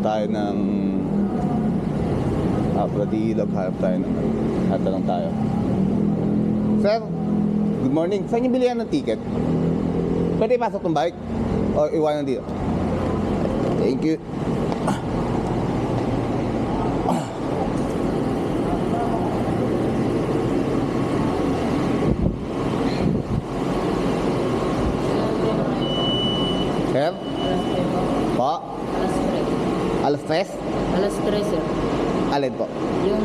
tayo ng Pradilog, hanap tayo ng hatanong tayo. Sir, good morning. Saan niyo bilihan ng ticket? Pwede ipasok tong bike? O iwanan dito? Thank you. Sir? Po? Alas 3. Alas 3? Alas 3, sir. Alin po? Yung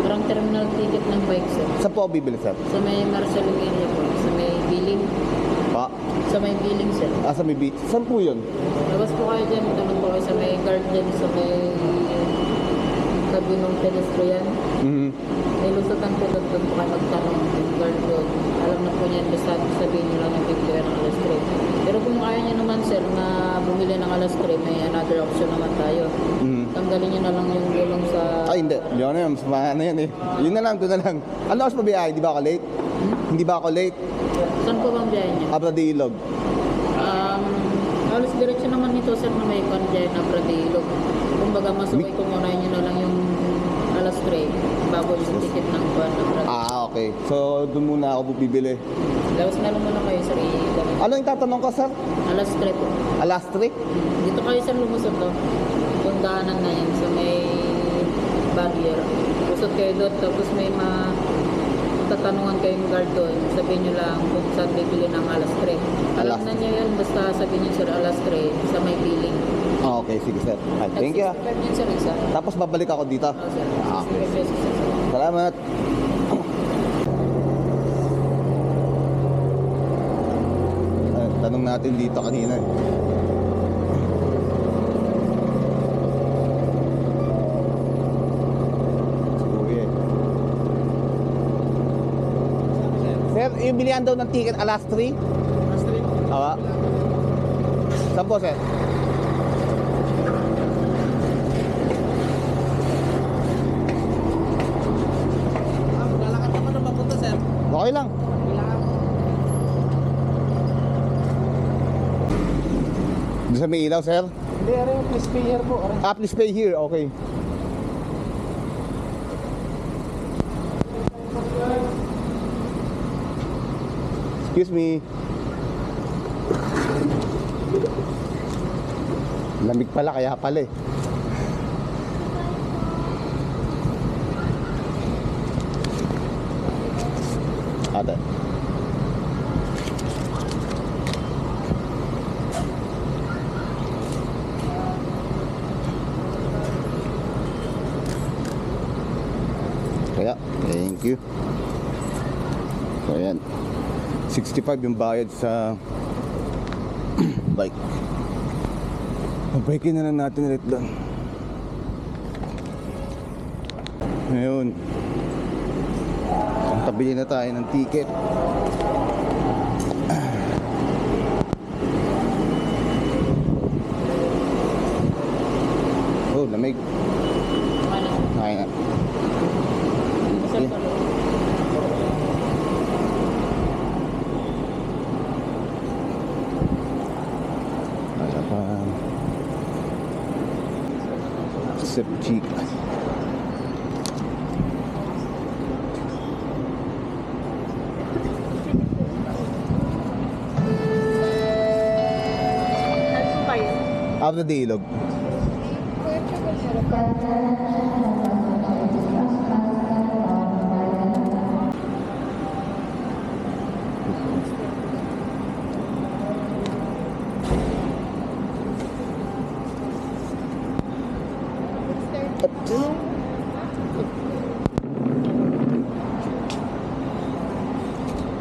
parang terminal ticket ng bike, sir. Saan po bibili, sir? Sa may Marcelo area po. Sa may billing. Po? Sa may billing, sir. Sa may beach? Saan po yun? Labas po kayo dyan. Tulog po kayo sa may guard dyan. Sa may kabinong pedestrian. May lusutan po doon po kayo magtanong. Yung guard doon. Alam na po niyan. Basta sabihin nyo lang yung bibili ng alas 3. Pero kung kaya nyo naman, sir, na bumili ng alas 3, may another option naman tayo. Tanggalin nyo na lang yung gulong sa... Ay, hindi. Yun na yun. Masama na yan eh. Yun na lang, doon na lang. Ano oras pa biyahe? Hindi ba ako late? Hindi ba ako late? Saan po bang biyahe niya? Pradilog. Halos diretso naman nito, sir, na may kandiyan na Pradilog. Kumbaga, mas okay kung unahin nyo na lang yung alas 3 bago yung ticket ng buwan na Pradilog. Okay. So, doon muna ako bibili. Labas na lang muna kayo, sir. Ano yung tatanong ko, sir? Alas 3 po. Alas 3? Dito kayo, sir, lumusot to. Yung daanan na yan sa may barrier. Lusot kayo doon, tapos may tatanungan kayong guard doon. Sabihin nyo lang kung saan bibili ng alas 3. Alam na nyo yun, basta sabihin nyo, sir, alas 3 sa may billing. Okay, sige, sir. Thank you. 65 yun, sir, isa. Tapos babalik ako dito. Oo, sir. Okay. 65 pesos, sir. Salamat. Tanong natin dito kanina. Sir, yung bilihan daw ng ticket alas 3? Alas 3? Awa. Saan po, sir? Lalakad naman na mapunta, sir. Okay lang. Kailangan. Doon sa may ilaw, sir? Hindi, yung please pay here po. Please pay here. Okay. Excuse me. Lamig pala, kaya pala eh. Ate. Kaya, thank you. So, ayan. 65 yung bayad sa bike. Pabaikin na lang natin ulit doon. Ngayon, tabili na tayo ng ticket. Oh, lamig. Kaya na. Sir, Yeah. Wala pa. Accept chika. After the ilog.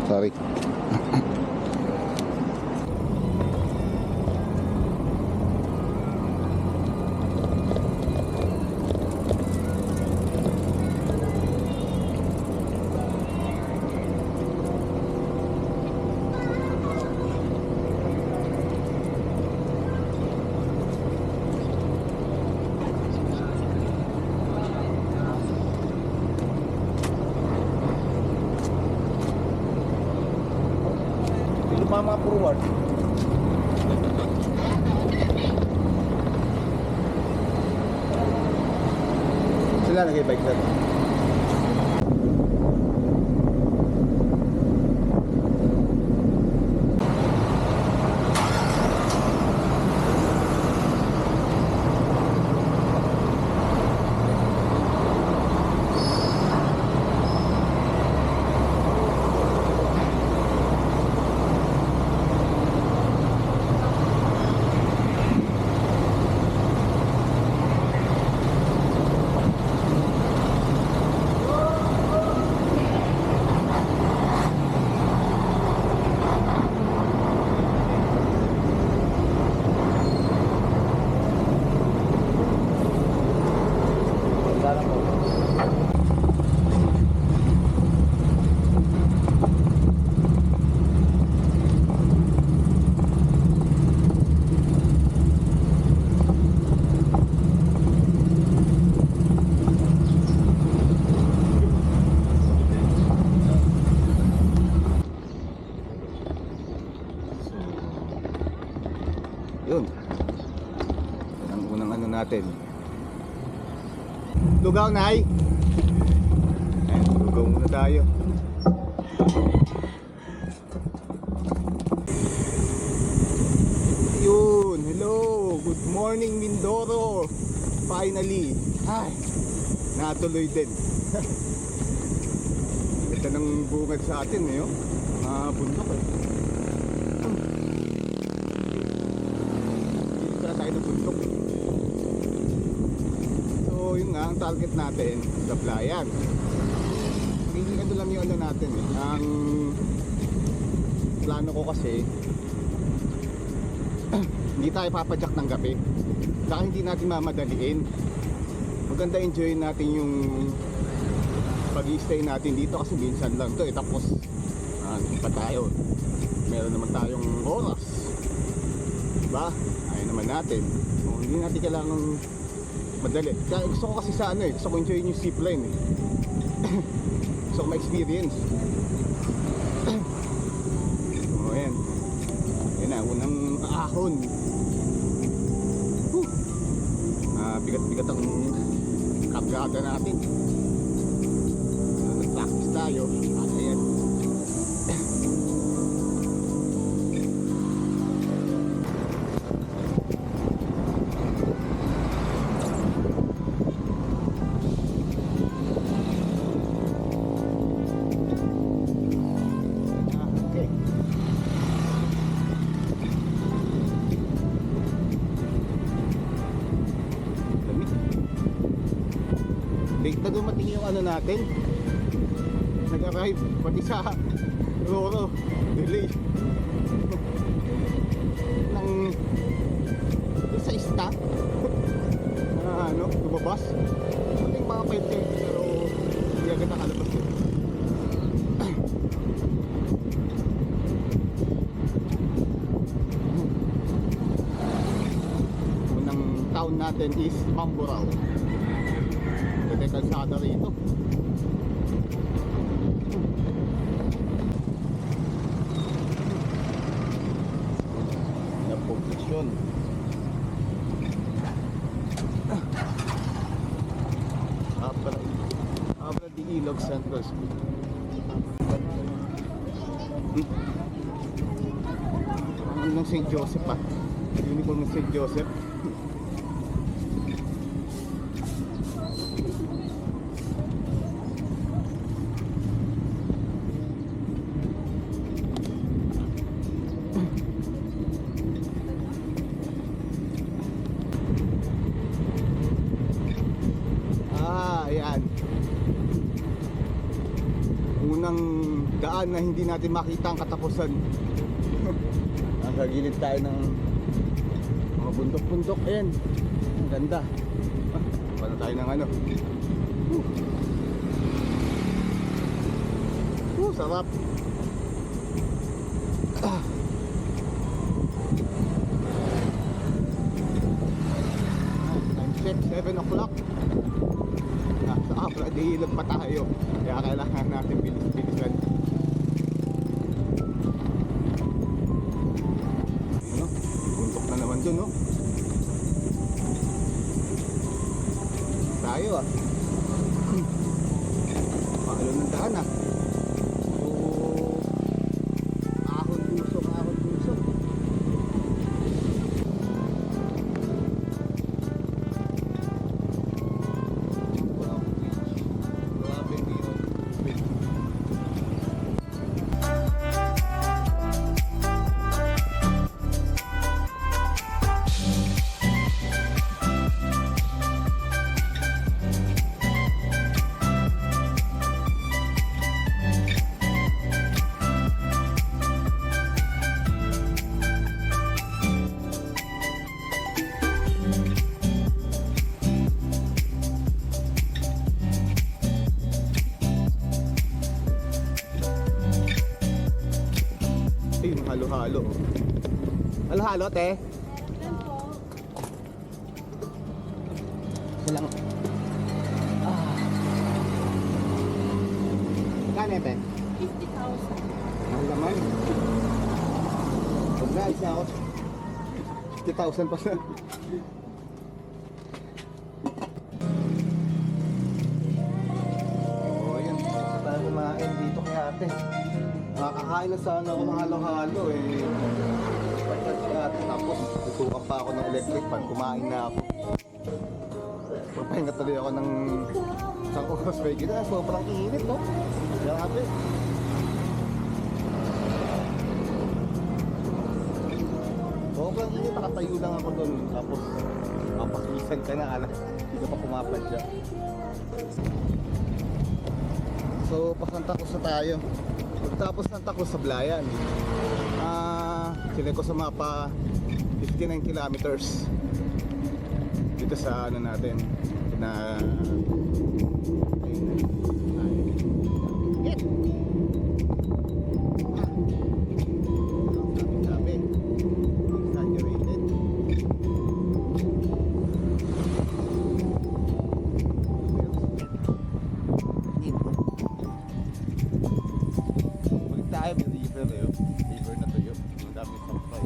Sorry. Mga forward. Wala, nag-bike sir. Yun. Yan ang unang ano natin. Lugaw, Nay. Ayan, lugaw muna tayo. Yun. Hello. Good morning, Mindoro. Finally. Ay, natuloy din. Ito ng bungad sa atin eh. Oh. Mga bundok eh. Tayo ng bundok. So yun nga, ang target natin sa playan. Hindi ano lang yung ano natin eh. Ang plano ko kasi hindi tayo papadyak ng gabi. Saka hindi natin mamadaliin. Maganda enjoy natin yung pag-i-stay natin dito kasi minsan lang to eh. Tapos pa tayo. Meron naman tayong oras. Diba? Ayaw naman natin. So, hindi natin kailangan madali. Kaya gusto ko kasi sa ano eh. Gusto ko enjoy yung zipline eh. Gusto ko ma-experience. So, ayan. Ayan na, unang ahon. Bigat-bigat ang kargada natin. So, nag-practice tayo. At ayan. Late na dumating yung ano natin. Nag-arrive pati sa Roro. Delay ng sa stop na ano, lumabas. Ano yung mga 5 pero hindi agad nakalabas yun. Unang town natin is Mamburao. May kalsada rito. Na posisyon. Abra di Ilog Central School. Ano ng St. Joseph ah? Uniform ng St. Joseph. Ayan. Unang daan na hindi natin makita ang katapusan. Nasa gilid tayo ng mga bundok-bundok. Ayan. Ang ganda. Wala tayo ng ano. Sarap. Time check, 7 o'clock. Nasa Abra di Ilog pa tayo. Kaya kailangan natin bilis-bilisan. Yun, no? Bundok na naman dun, no? Tayo ah. daan ah. So, ahon lusok. Grabe dito. Ay, yung halo-halo. Halo-halo, te? Isa lang. Kano, te? 50,000. Ang laman. Huwag na, isa ako. 50,000 pa na. Oh, yun. Gusto tayo kumain dito kay ate. Nakakain na sana ako ng halo-halo eh. Pagkat si ate, tapos tutukan pa ako ng electric fan. Kumain na ako. Papahinga tuloy ako ng isang oras. May gina, sobrang init, no? Grabe. Sobrang init, nakatayo lang ako doon. Tapos, mapakisan ka na, alas. Hindi ka pa pumapadya. So, pasanta ko sa tayo. Pagtapos ng Takos sa Blayan, sinay ko sa mapa 59 kilometers dito sa ano natin na hit. Sabi exaggerated. Balik tayo, may river eh. River na tuyo. Ang dami sampay.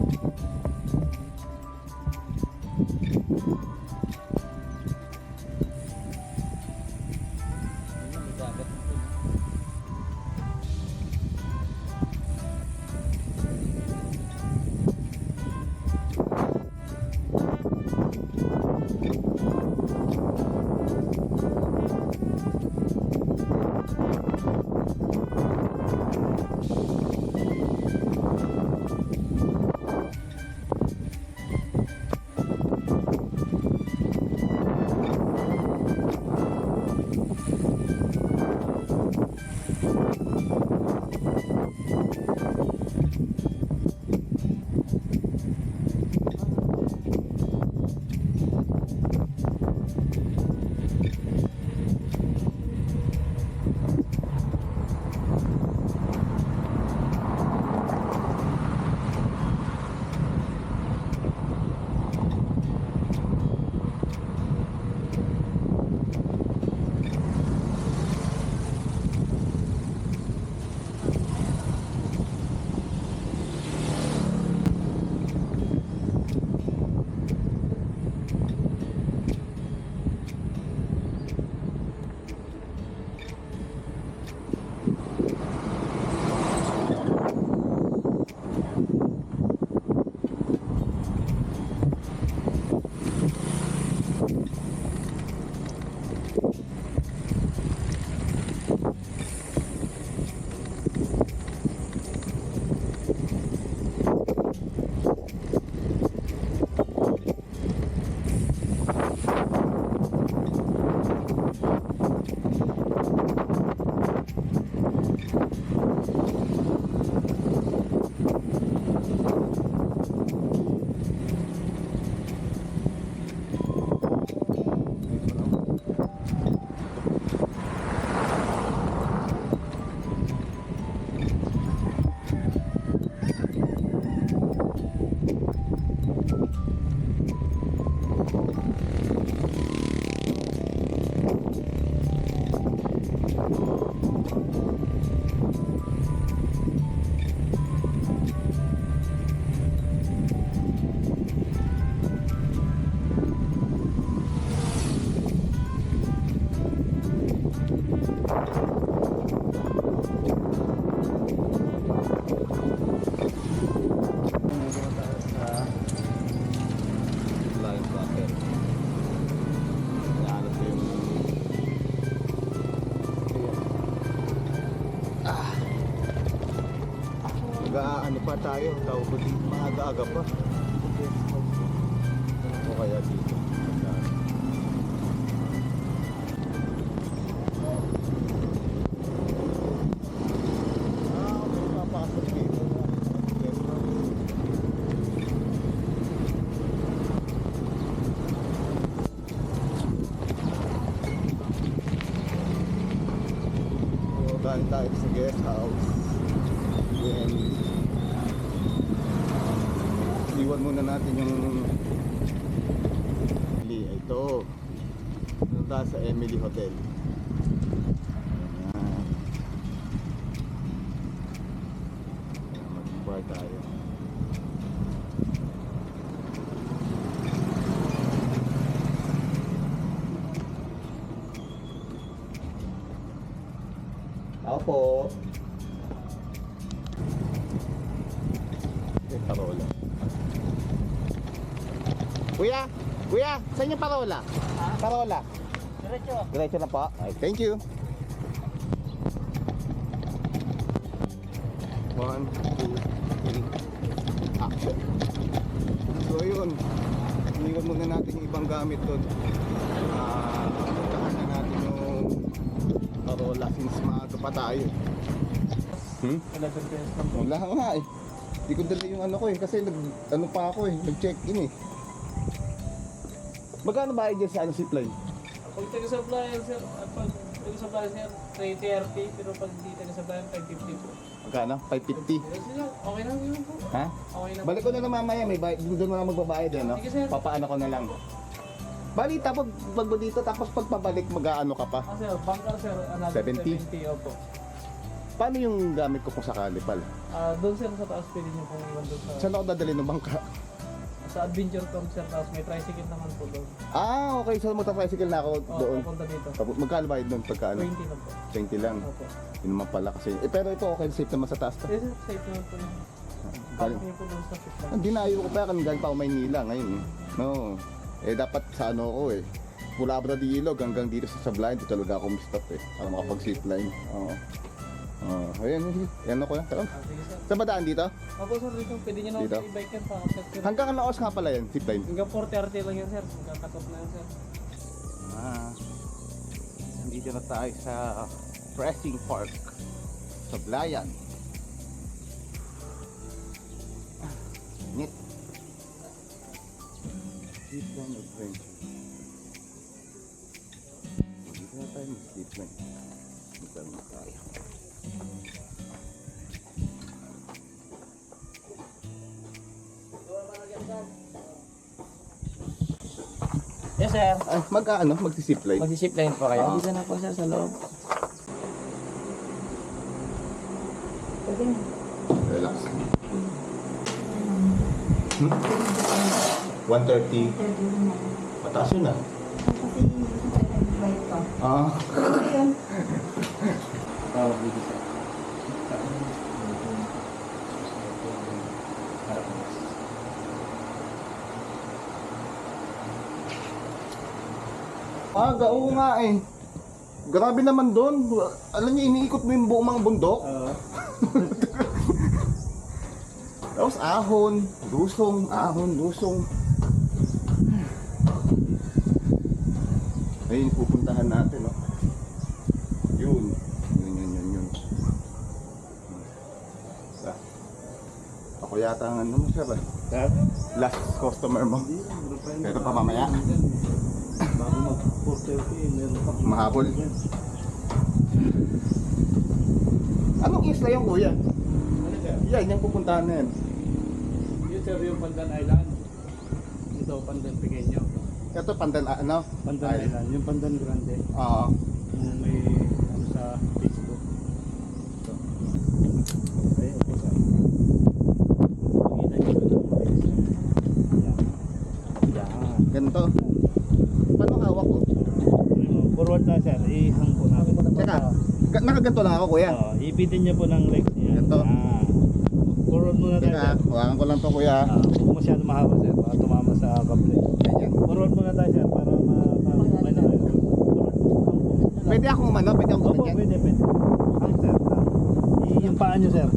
tayo. Tawag ko dito, maaga-aga pa. O kaya dito. Papasok dito. So, galing tayo sa guest house. Then, iwan muna natin yung ito. Punta sa Emily Hotel. Ayan. Mag-bar tayo. Ako po. Parola. Kuya! Kuya! Saan yung parola? Ha? Parola. Diretso. Diretso na po. Okay, thank you. 1, 2, 3. Action. So yun. Iniwan muna natin yung ibang gamit doon. Puntahan na natin yung parola since maaga pa tayo. 11 pesos lang po. Wala nga eh. Hindi ko dala yung ano ko eh. Kasi ano pa ako eh. Nag-check-in eh. Magkano ba dyan sa ano zipline? Pag taga-supplier sir, at pag taga-supplier sir, 330, pero pag hindi taga-supplier, 550 po. Magkano? 550. Yes, sir. Okay lang yun po. Ha? Okay lang. Balik ko na lang mamaya. May doon mo na magbabayad eh, no? Sige, sir. Papaano ko na lang. Balita pag mo dito tapos pag pabalik mag-aano ka pa. Ah, sir, bangkar sir, another 70? 70, opo. Paano yung gamit ko kung sakali pal? Doon sir sa taas, pwede niyo pong iwan doon sa... Saan ako dadali ng bangka? Sa Adventure Tour sir, tapos may tricycle naman po doon. Ah, okay. So magta-tricycle na ako Oo, doon. papunta dito. Magkano ba yun doon pagka ano? 20 lang po. 20 lang. Opo. Yun naman pala kasi. Eh pero ito okay, safe naman sa taas to. Yes sir, safe naman po yun. Galing. Parang niyo po doon sa ship lang. Dinayo ko pa kan galing pa ako Maynila ngayon eh. No. Eh dapat sa ano ko eh. Mula Abra de Ilog hanggang dito sa Sablayan, dito talaga ako stop eh. Para makapag-zipline. Oo. Ayan, yan ako lang. Tara. Sige sir. Saan ba daan dito? Opo sir, dito pwede niyo Dito? naman i-bike yan pa. Hanggang ang laos nga pala yan, zipline. Hanggang 4:30 lang yan sir, magkakatop na yan sir. Nandito na tayo sa Pressing Park. Sablayan. Init. Zipline adventure. Dito na tayo mag-zipline. Dito na tayo. Yes sir. Ay, mag-ano? Mag-zipline? Mag-zipline po kayo? Oo. Dito na po sir sa loob. Relax. 130. Mataas yun ah. Ah. Oo nga eh. Grabe naman doon. Alam niyo, iniikot mo yung buong mga bundok. Tapos ahon, lusong. Ayun, pupuntahan natin, no? Yun. Ako yata ang ano mo, sir, ba? Last customer mo. Pero pa mamaya. Bago mag-4:30, meron pa. Mahapon. Anong isla yung kuya? Ano sir? Yan, yung pupuntahan na yan. Yun sir, yung Pandan Island. Ito, Pandan Pequeño. Ito, Pandan, ano? Pandan Ay. Island, yung Pandan Grande. Oo. Yung may ano sa Facebook. Ito. Okay, okay sir. Pakita niyo ba yan? Yan. Ganito. Paano hawak ko? Forward na sir, ihang po natin. Teka, nakaganto lang ako, kuya. Ibitin niyo po ng legs niya. Ito. Forward muna tayo Teka, sir. hawakan ko lang to, kuya. Huwag masyado mahaba sir, baka tumama sa kable. Ganyan. Forward muna tayo sir, para may na kayo. Forward po. Pwede akong umano, pwede akong Opo, ganyan. pwede. Hang sir, hang. Yung paa nyo sir,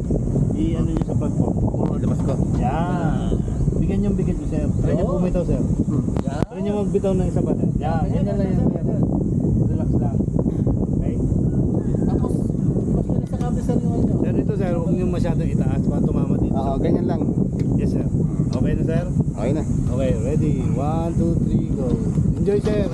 i-ano nyo sa platform. Forward labas ko. Yan. Bigyan yung bigat ko, sir. Try niyo bumitaw, sir. Yan. Try niyo magbitaw ng isa pa, sir. Yan. Ganyan lang yan, sir. Relax lang. Okay? Tapos, mas na sa kabisal yung ano. Sir, ito, sir. Huwag niyo masyadong itaas. Baka tumama dito. Oo, ganyan lang. Yes, sir. Okay na, sir? Okay na. Okay, ready? 1, 2, 3, go. Enjoy, sir.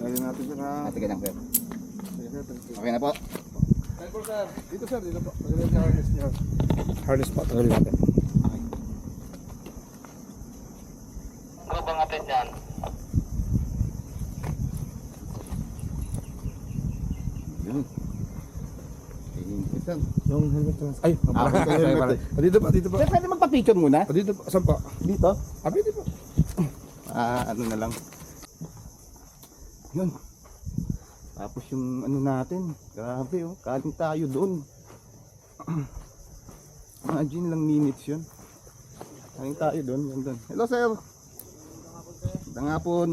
Lagyan natin sir ha. Sige lang, sir. Sige, sir, thank you. Okay na po. Dito sir, dito po. Lagyan natin yung harness niyo. Harness pa, tanggalin natin. Ano bang atin yan? Yun. Sir, Yung helmet lang. Ay, helmet. Dito pa, dito pa. sir, pwede magpa-picture muna? Dito pa, saan pa? Dito? Dito pa. Ano na lang. Yun. Tapos yung ano natin, grabe oh, kaling tayo doon. Imagine lang minutes yun. Kaling tayo doon, yan doon. Hello sir. Magandang hapon.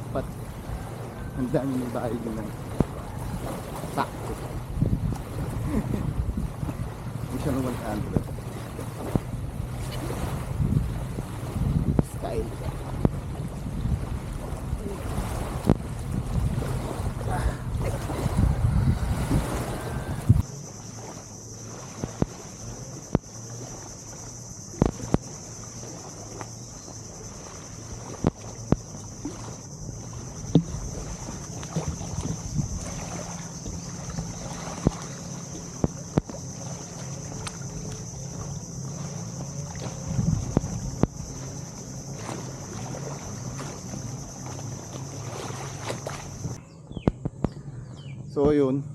apat. Ang dami ng bahay doon. Sakto. Hindi siya ng 100. Style. So yun,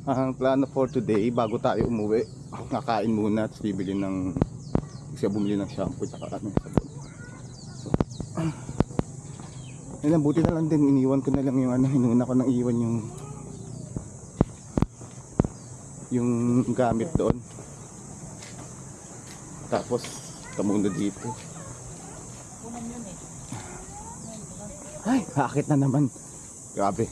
ang plano for today, bago tayo umuwi, kakain muna at bibili ng, kasi bumili ng shampoo at sabon. So, yun, buti na lang din, iniwan ko na lang yung hinuna ko nang iwan yung gamit doon. Tapos kamundo dito. Ay, bakit na naman? Grabe.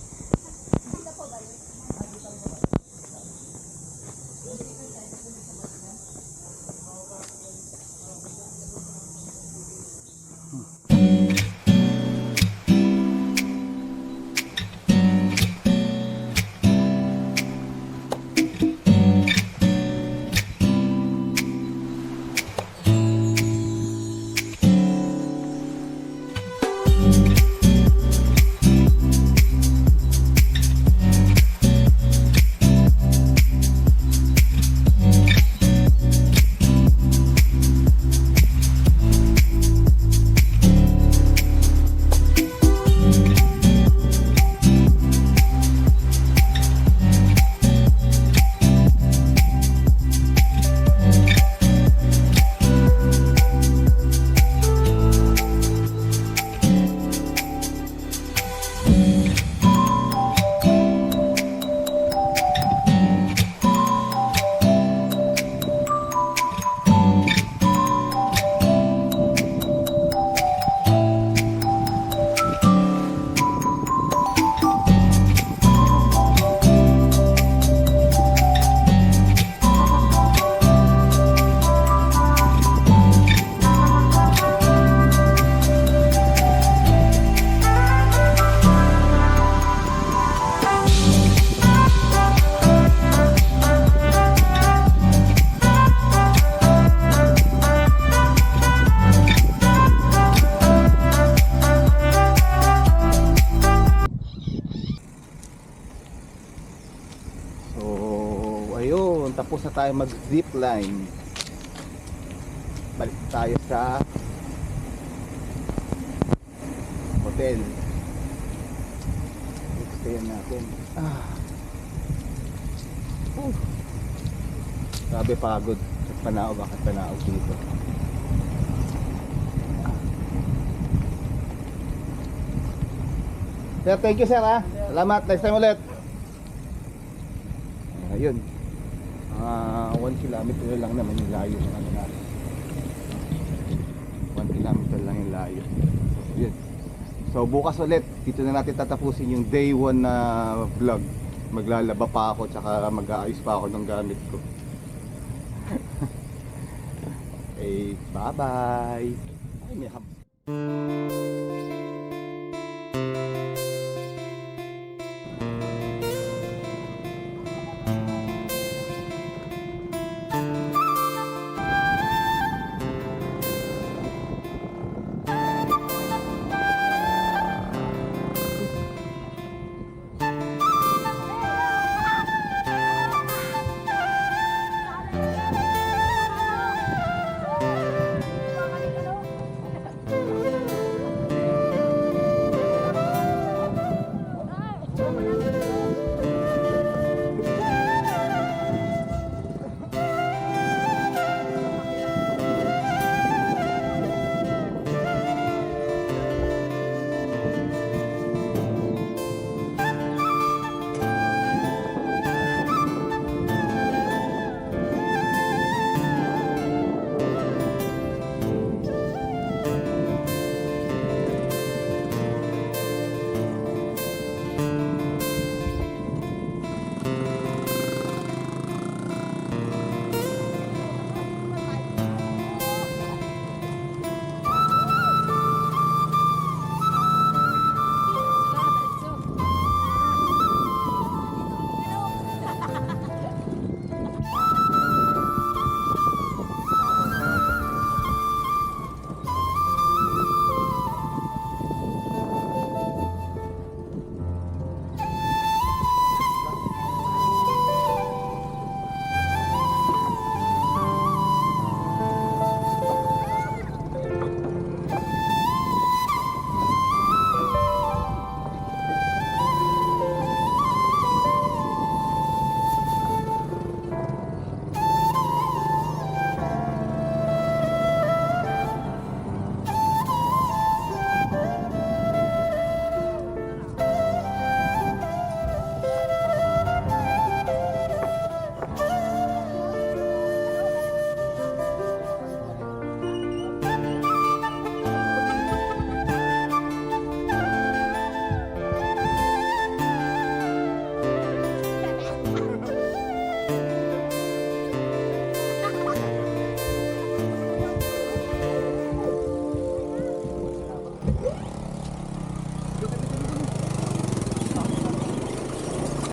Ayun, tapos na tayo mag zipline. Balik tayo sa hotel. Stay natin. Grabe pagod. Bakit panaog dito? Sir, thank you sir ha. Salamat, next time ulit. Ayun. 1 kilometer lang naman yung layo ng ano natin. 1 kilometer lang yung layo. Yun. So bukas ulit, dito na natin tatapusin yung day 1 na vlog. Maglalaba pa ako, tsaka mag-aayos pa ako ng gamit ko. Okay, bye bye. Ay, may